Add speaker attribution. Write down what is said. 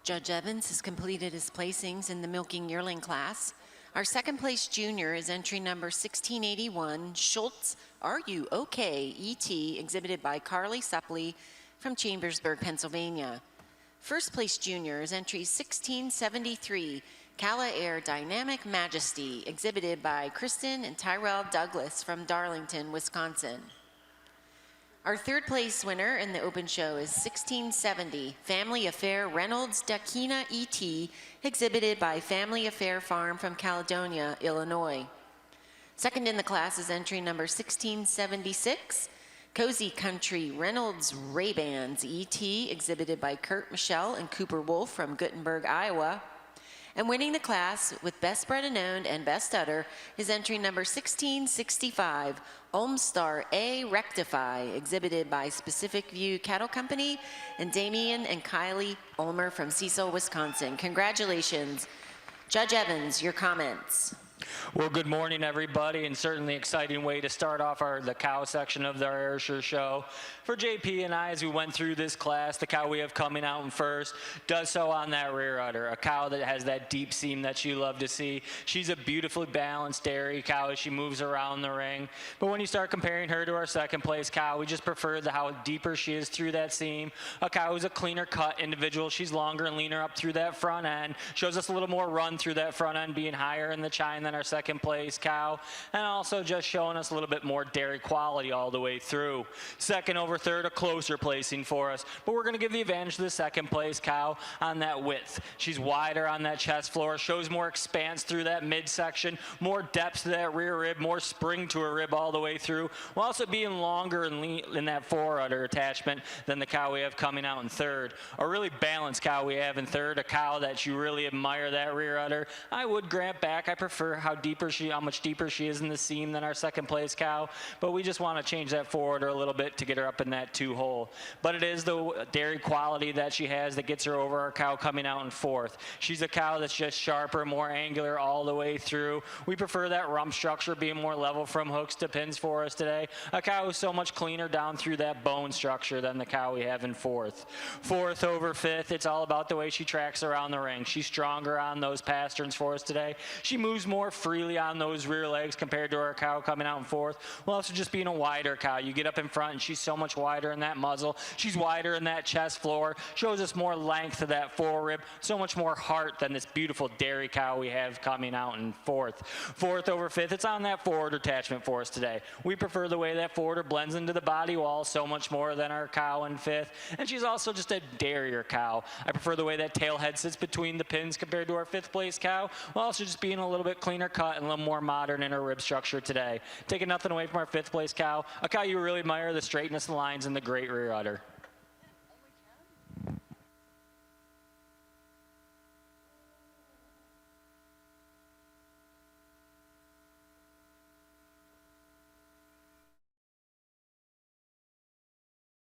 Speaker 1: Judge Evans has completed his placings in the milking yearling class. Our second place junior is entry number 1681, Schultz, Are You Okay, E.T., exhibited by Carly Suppley from Chambersburg, Pennsylvania. First place junior is entry 1673, Cala Air Dynamic Majesty, exhibited by Kristen and Tyrell Douglas from Darlington, Wisconsin. Our third place winner in the open show is 1670, Family Affair Reynolds Dakina E.T., exhibited by Family Affair Farm from Caledonia, Illinois. Second in the class is entry number 1676, Cozy Country Reynolds Ray-Bans E.T., exhibited by Kurt Michelle and Cooper Wolf from Guttenberg, Iowa. And winning the class with Best Bred and Owned and Best Udder is entry number 1665, Olmstar A. Rectify, exhibited by Specific View Cattle Company and Damian and Kylie Ulmer from Cecil, Wisconsin. Congratulations. Judge Evans, your comments.
Speaker 2: Well, good morning, everybody, and certainly exciting way to start off the cow section of the Ayrshire show. For JP and I, as we went through this class, the cow we have coming out in first does so on that rear udder, a cow that has that deep seam that you love to see. She's a beautifully balanced dairy cow as she moves around the ring. But when you start comparing her to our second place cow, we just prefer how deeper she is through that seam. A cow who's a cleaner cut individual. She's longer and leaner up through that front end. Shows us a little more run through that front end, being higher in the chine than our second place cow, and also just showing us a little bit more dairy quality all the way through. Second over third, a closer placing for us, but we're going to give the advantage to the second place cow on that width. She's wider on that chest floor, shows more expanse through that midsection, more depth to that rear rib, more spring to her rib all the way through, while also being longer and in that fore udder attachment than the cow we have coming out in third. A really balanced cow we have in third, a cow that you really admire that rear udder. I would grant back, I prefer how much deeper she is in the seam than our second place cow, but we just want to change that forward a little bit to get her up in that 2-hole. But it is the dairy quality that she has that gets her over our cow coming out in fourth. She's a cow that's just sharper, more angular all the way through. We prefer that rump structure being more level from hooks to pins for us today. A cow who's so much cleaner down through that bone structure than the cow we have in fourth. Fourth over fifth, it's all about the way she tracks around the ring. She's stronger on those pasterns for us today. She moves more freely on those rear legs compared to our cow coming out in fourth. Well, also just being a wider cow. You get up in front and she's so much wider in that muzzle. She's wider in that chest floor. Shows us more length to that fore rib. So much more heart than this beautiful dairy cow we have coming out in fourth. Fourth over fifth, it's on that forward attachment for us today. We prefer the way that forwarder blends into the body wall so much more than our cow in fifth. And she's also just a dairier cow. I prefer the way that tail head sits between the pins compared to our fifth place cow, while also just being a little bit cleaner cut and a little more modern in her rib structure today. Taking nothing away from our fifth place cow, a cow you really admire, the straightness of the lines and the great rear udder.